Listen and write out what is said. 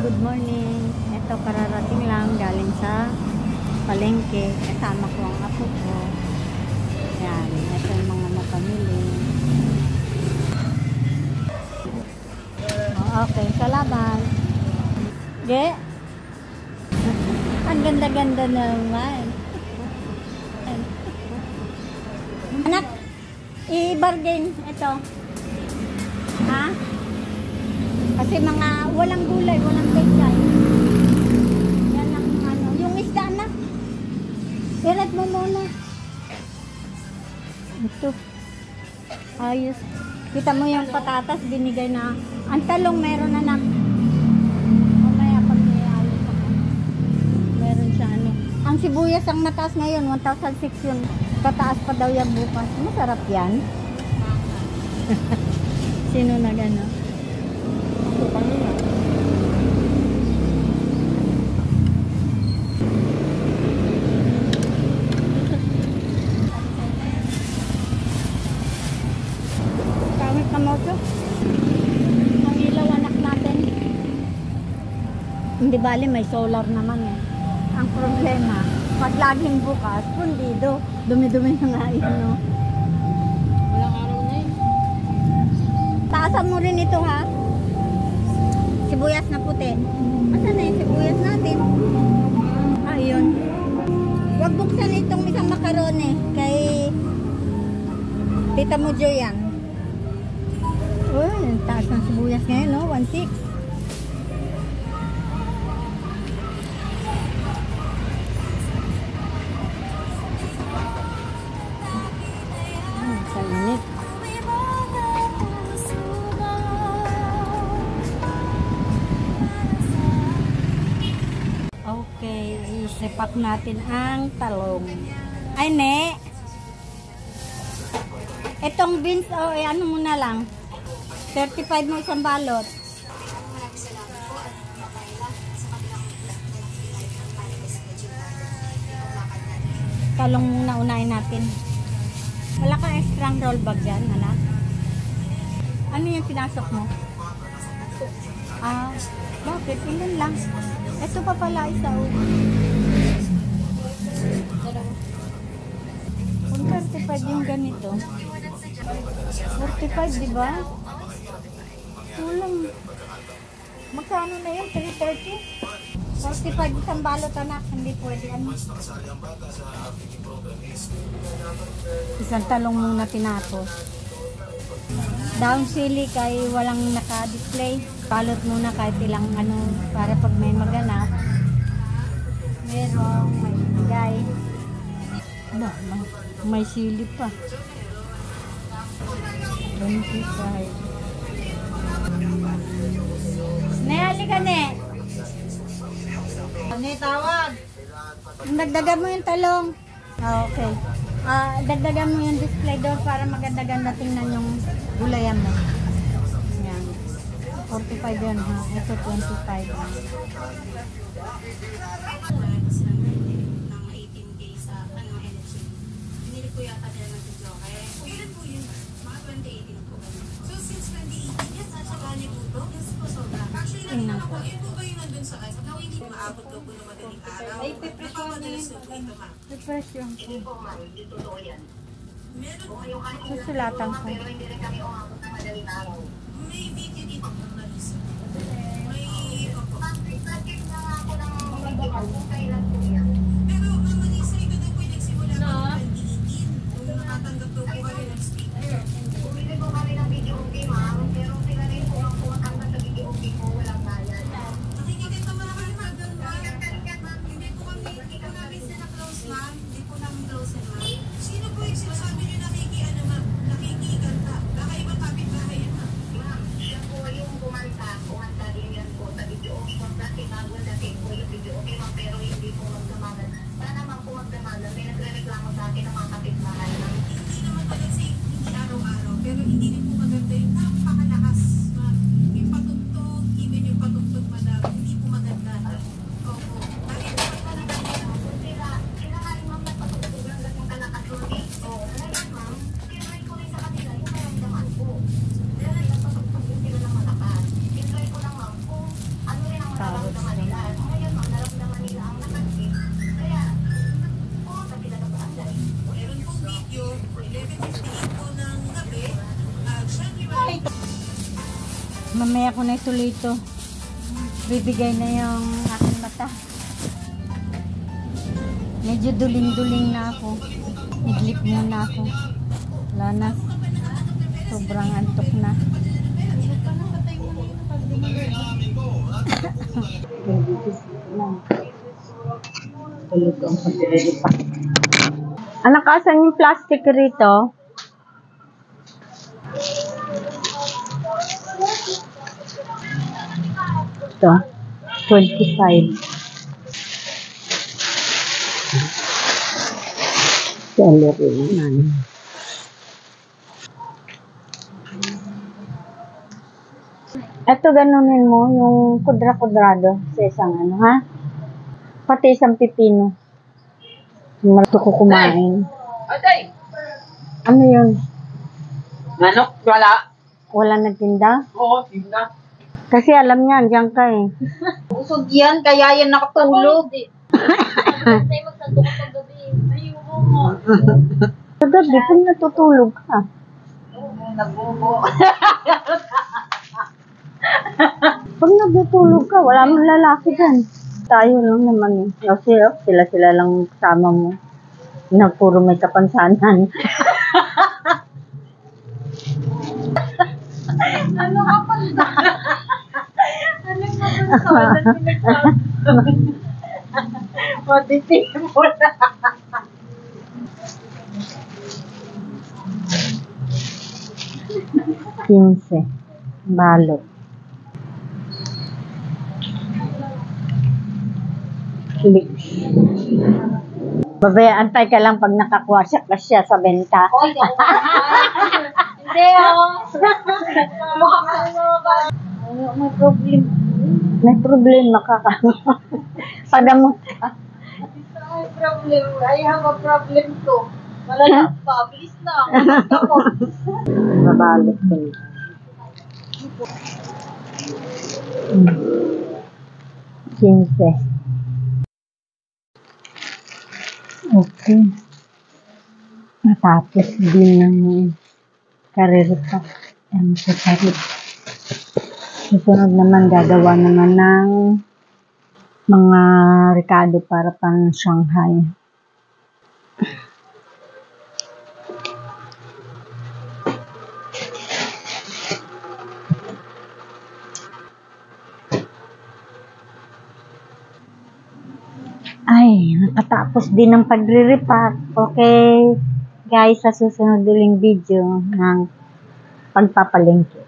good morning. Ito, kararating lang galing sa palengke. Kasama ko ang apo ko. Yan, ito yung mga napamili. Oh, okay, salamat. Ge? Ang ganda-ganda naman. Anak, i-bargain ito. Ha? Kasi mga walang gulay, walang pechay. Yan ang ano. Yung isda na. Irat mo muna. Ito. Ayos. Kita mo yung patatas, binigay na. Ang talong meron na lang. Mamaya pag may ayos ako. Meron siya ano. Ang sibuyas ang mataas ngayon, 1,006 yun. Pataas pa daw yan bukas. Masarap yan. Sino na gano'n? Kamit na mo ito. Ang ilaw anak natin. Hindi bali may solar naman eh. Ang problema, pag laging bukas, pundido. Dumi-dumi na nga yun, no? Walang araw na yun. Taasan mo rin ito, ha? Sibuyas na puti. Asan na yung sibuyas natin? Ayun. Huwag buksan itong isang makarone kay Tita mo Joyan. Uy, taas ng sibuyas ngayon, no? 1,600. Sa init. Okay, isipak natin ang talong. Ay, ne. Itong beans, oh, ano mo na lang. 35 mo isang balot. Talong muna unahin natin. Wala kang extra roll bag dyan, anak? Ano yung pinasok mo? Ah, bakit? Ilan lang. Ito pa pala isa. Kung 35 yung ganito. 45, di ba? Kulang. Magkano na yun? 330? 45 isang balot, anak. Hindi pwede. Ano? Isang talong muna tinapos. Down sili kay walang naka-display. Balot muna kahit ilang ano para pag may maganap. Merong may bigay. Ba, may sili pa. 25. Nayali ka, ne? Ano tawag? Dagdagan mo yung talong. Ah, okay. Dagdagan mo yung display doon para maganda-ganda tingnan yung gulayan mo. Yan. 45 yun, ha? Ito 25. Ng 18K sa election. Pinili ko yata nila ng video. Kaya kailan po yun? Mga 2018 po. So since 2018, yes, nasa gani po to. Yes po, sobra. Actually, natin ako, yun po ba yung nandun sa akin? Now, hindi maabot ko po ng madaling araw. Ay, napamadalas na po ito, ma'am. Refresh yung Hindi po, ma'am. Hindi totoo yan. Meron po. Yung kahit susulatan ko. pero hindi rin kami umabot ng madaling araw. May video dito ng Marisa. May, opo. Ma'am, nag-check na nga ako ng video kung kailan po yan. Pero, Ma'am Marisa, ito daw po yung nagsimula po ng 2018. Kung nakatanggap daw po kayo ng speaker. Bumili po kami ng video okay, ma'am. Pero sila rin po ang pumatanggal sa video okay po. Walang bayad. Nakikita mo naman yung doon, ma'am. Hindi po kami, hindi po namin sila close, ma'am. Hindi po namin close, ma'am. Sino po yung sinasabi nyo nakikikanta? Baka ibang kapitbahay yun, ma'am. Ma'am, siya po yung kumanta din yan po sa video okay. Ma'am, dati bago dati po yung video okay, ma'am. Pero hindi po magdamagan. Sana ma'am po magdamagan. May nagre-reklamo sa akin ng mga kapitbahay, ma'am. Hindi naman pala si hindi araw-araw. Pero hindi rin po maganda yung napakalakas, ma'am. Yung patugtog, even yung patugtog, madam. Hindi po maganda. Opo. Bakit naman talaga nila? Sila nga yung ma'am nagpatutulog lang ng kalakas ulit. Oo, ngayon ma'am, tinry ko rin sa kanila yung maramdaman ko. Dahil nagpatutulog sila ng malakas. Tinry ko lang ma'am kung ano rin ang nararamdaman nila. Ngayon, ma'am, naramdaman nila ang nakasip. Kaya, pumunta sila sa barangay. Meron pong video, 11:58 po ng gabi. Syempre, Mamaya ko na isulito. Bibigay na yung aking mata. Medyo duling-duling na ako. Idlip muna ako. Wala na. Sobrang antok na. Anak, asan yung plastic rito? Ito, 25. Celery naman. Ito, ganunin mo yung kudra-kudrado sa isang ano, ha? Pati isang pipino. Malito ko kumain. Atay! Ano yun? Manok, wala. Wala nagtinda? Oo, tingnan. Kasi alam niya, andiyan ka eh. Usog yan, kaya yan nakatulog. Sa gabi, kung natutulog ka. Nabubo. Pag natutulog ka, wala mong lalaki dyan. Tayo lang naman eh. Kasi sila lang kasama mo. Na puro may kapansanan. Ano ka pa? Anong kapansanan pinagsasabi? Matitin mo na. Pinse. Balot. Click. Babaya, antay ka lang pag nakakuha siya sa benta. Hindi ako. May problem. May problema ka ka. Pagamot ka. May problem. I have a problem too. Wala na pa. Bilis na. Ako. Mabalot ka na. Pinse. Okay. Natapos din ng karir ko. Sa karir. Susunod naman, gagawa naman ng mga rekado para pang Shanghai. Ay, nakatapos din ng pagre-repack. Okay, guys, sa susunod uling video ng pagpapalengke.